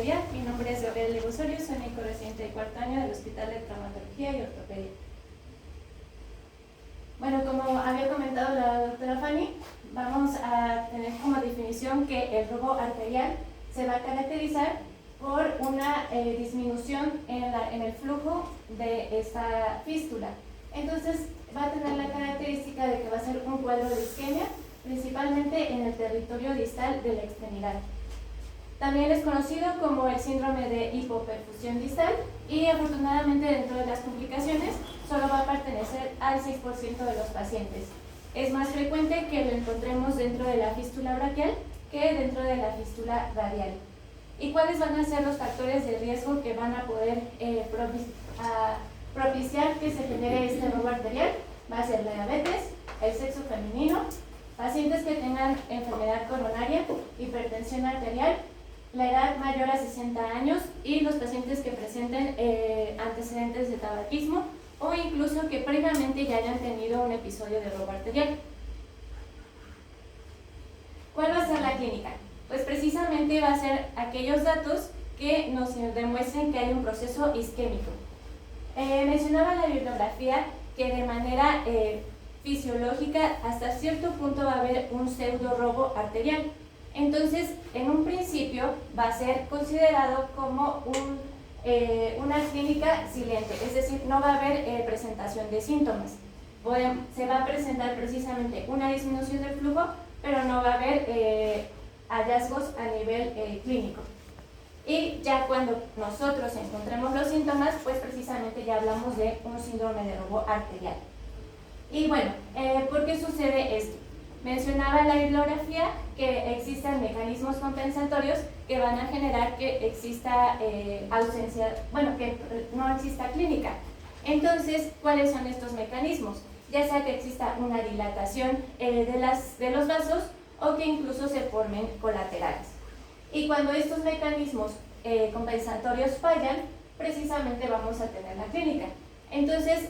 arterial. Mi nombre es Gabriel Osorio, soy médico residente de cuarto año del Hospital de Traumatología y Ortopedia. Bueno, como había comentado la doctora Fanny, vamos a tener como definición que el robo arterial se va a caracterizar por una disminución en el flujo de esta fístula. Entonces va a tener la característica de que va a ser un cuadro de isquemia, principalmente en el territorio distal de la extremidad. También es conocido como el síndrome de hipoperfusión distal y afortunadamente dentro de las complicaciones solo va a pertenecer al 6% de los pacientes. Es más frecuente que lo encontremos dentro de la fístula braquial que dentro de la fístula radial. ¿Y cuáles van a ser los factores de riesgo que van a poder propiciar que se genere este robo arterial? Va a ser la diabetes, el sexo femenino, pacientes que tengan enfermedad coronaria, hipertensión arterial, la edad mayor a 60 años y los pacientes que presenten antecedentes de tabaquismo o incluso que previamente ya hayan tenido un episodio de robo arterial. ¿Cuál va a ser la clínica? Pues precisamente va a ser aquellos datos que nos demuestren que hay un proceso isquémico. Mencionaba la bibliografía que de manera fisiológica hasta cierto punto va a haber un pseudo robo arterial. Entonces, en un principio va a ser considerado como una clínica silente, es decir, no va a haber presentación de síntomas. Se va a presentar precisamente una disminución del flujo, pero no va a haber hallazgos a nivel clínico. Y ya cuando nosotros encontremos los síntomas, pues precisamente ya hablamos de un síndrome de robo arterial. Y bueno, ¿por qué sucede esto? Mencionaba en la bibliografía que existen mecanismos compensatorios que van a generar que exista que no exista clínica. Entonces, ¿cuáles son estos mecanismos? Ya sea que exista una dilatación de los vasos o que incluso se formen colaterales. Y cuando estos mecanismos compensatorios fallan, precisamente vamos a tener la clínica. Entonces,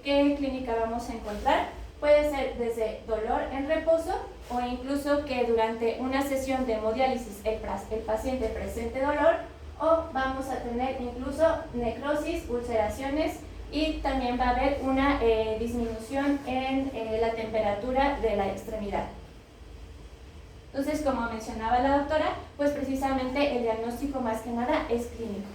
¿qué clínica vamos a encontrar? Puede ser desde dolor en reposo o incluso que durante una sesión de hemodiálisis el paciente presente dolor, o vamos a tener incluso necrosis, ulceraciones y también va a haber una disminución en la temperatura de la extremidad. Entonces, como mencionaba la doctora, pues precisamente el diagnóstico más que nada es clínico.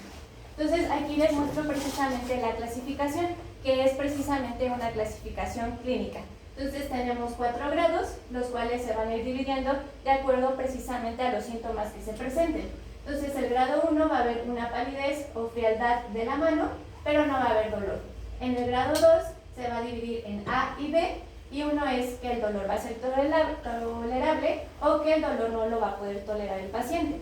Entonces, aquí les muestro precisamente la clasificación, que es precisamente una clasificación clínica. Entonces, tenemos 4 grados, los cuales se van a ir dividiendo de acuerdo precisamente a los síntomas que se presenten. Entonces, el grado 1 va a haber una palidez o frialdad de la mano, pero no va a haber dolor. En el grado 2 se va a dividir en A y B, y uno es que el dolor va a ser tolerable o que el dolor no lo va a poder tolerar el paciente.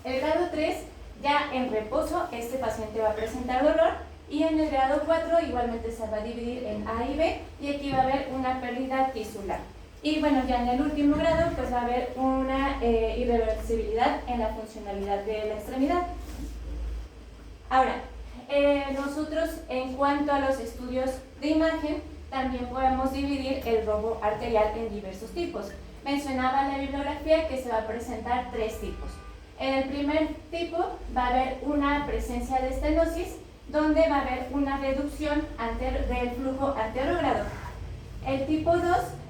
El grado 3, ya en reposo, este paciente va a presentar dolor, y en el grado 4 igualmente se va a dividir en A y B, y aquí va a haber una pérdida tisular. Y bueno, ya en el último grado pues va a haber una irreversibilidad en la funcionalidad de la extremidad. Ahora, nosotros en cuanto a los estudios de imagen, también podemos dividir el robo arterial en diversos tipos. Mencionaba en la bibliografía que se va a presentar 3 tipos. En el primer tipo va a haber una presencia de estenosis, donde va a haber una reducción del flujo anterogrado. El tipo 2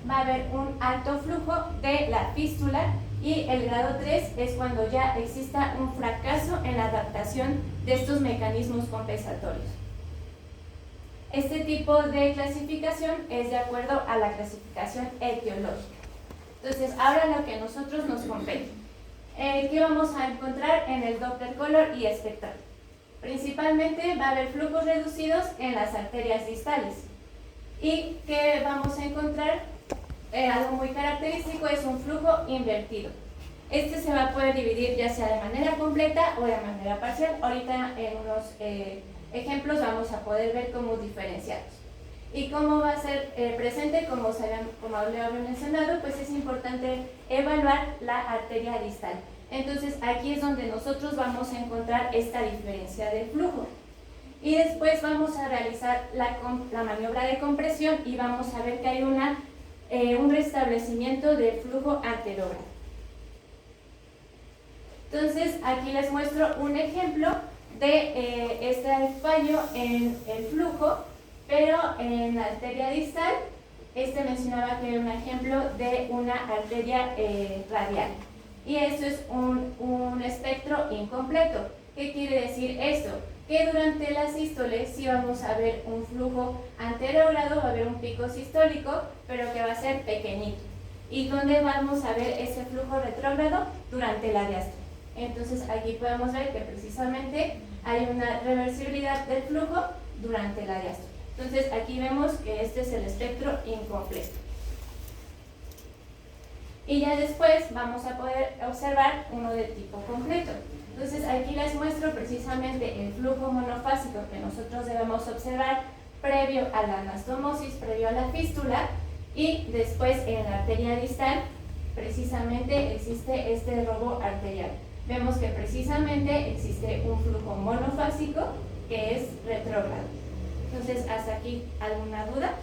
va a haber un alto flujo de la fístula, y el grado 3 es cuando ya exista un fracaso en la adaptación de estos mecanismos compensatorios. Este tipo de clasificación es de acuerdo a la clasificación etiológica. Entonces, ahora lo que a nosotros nos compete. ¿Qué vamos a encontrar en el Doppler color y espectral? Principalmente va a haber flujos reducidos en las arterias distales. ¿Y qué vamos a encontrar? Algo muy característico es un flujo invertido. Este se va a poder dividir ya sea de manera completa o de manera parcial. Ahorita en unos ejemplos vamos a poder ver cómo diferenciarlos. ¿Y cómo va a ser presente? Como le había mencionado, pues es importante evaluar la arteria distal. Entonces aquí es donde nosotros vamos a encontrar esta diferencia de flujo. Y después vamos a realizar la maniobra de compresión y vamos a ver que hay un restablecimiento del flujo anterógrado. Entonces, aquí les muestro un ejemplo de este fallo en el flujo, pero en la arteria distal. Mencionaba que era un ejemplo de una arteria radial. Y esto es un espectro incompleto. ¿Qué quiere decir esto? Que durante la sístole sí vamos a ver un flujo anterogrado, va a haber un pico sistólico, pero que va a ser pequeñito. ¿Y dónde vamos a ver ese flujo retrógrado? Durante la diástole. Entonces aquí podemos ver que precisamente hay una reversibilidad del flujo durante la diástole. Entonces aquí vemos que este es el espectro incompleto. Y ya después vamos a poder observar uno de tipo completo. Entonces aquí les muestro precisamente el flujo monofásico que nosotros debemos observar previo a la anastomosis, previo a la fístula, y después en la arteria distal precisamente existe este robo arterial. Vemos que precisamente existe un flujo monofásico que es retrógrado. Entonces, ¿hasta aquí alguna duda?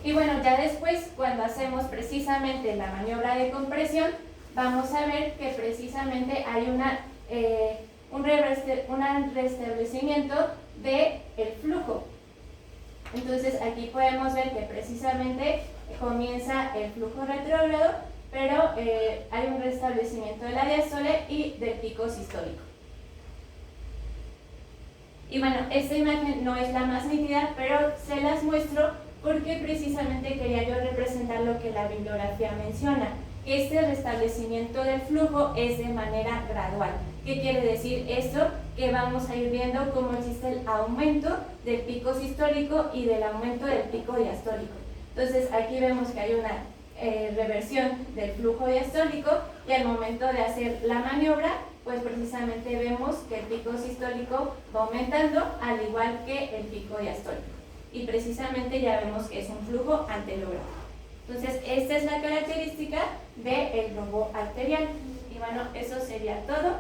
Y bueno, ya después, cuando hacemos precisamente la maniobra de compresión, vamos a ver que precisamente hay un restablecimiento del flujo. Entonces, aquí podemos ver que precisamente comienza el flujo retrógrado, pero hay un restablecimiento de la diástole y del pico sistólico. Y bueno, esta imagen no es la más nítida, pero se las muestro porque precisamente quería yo representar lo que la bibliografía menciona. Este restablecimiento del flujo es de manera gradual. ¿Qué quiere decir esto? Que vamos a ir viendo cómo existe el aumento del pico sistólico y del aumento del pico diastólico. Entonces aquí vemos que hay una reversión del flujo diastólico y al momento de hacer la maniobra, pues precisamente vemos que el pico sistólico va aumentando al igual que el pico diastólico. Y precisamente ya vemos que es un flujo anterogrado. Entonces, esta es la característica del robo arterial. Y bueno, eso sería todo.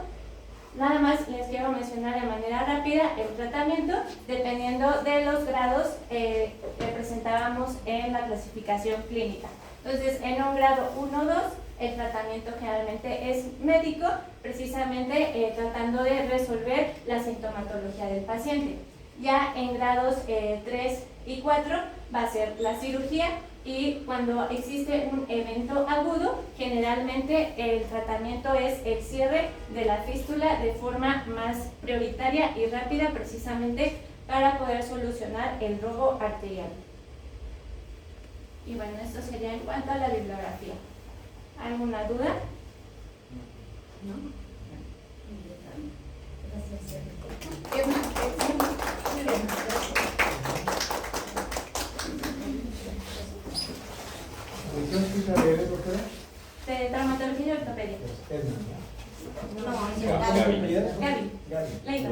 Nada más les quiero mencionar de manera rápida el tratamiento, dependiendo de los grados que presentábamos en la clasificación clínica. Entonces, en un grado 1-2, el tratamiento generalmente es médico, precisamente tratando de resolver la sintomatología del paciente. Ya en grados 3 y 4 va a ser la cirugía, y cuando existe un evento agudo, generalmente el tratamiento es el cierre de la fístula de forma más prioritaria y rápida, precisamente para poder solucionar el robo arterial. Y bueno, esto sería en cuanto a la bibliografía. ¿Alguna duda? ¿No? ¿Qué hospital eres, doctora? De traumatología y ortopedia. Edna. No, Gaby. Gaby. Leiva.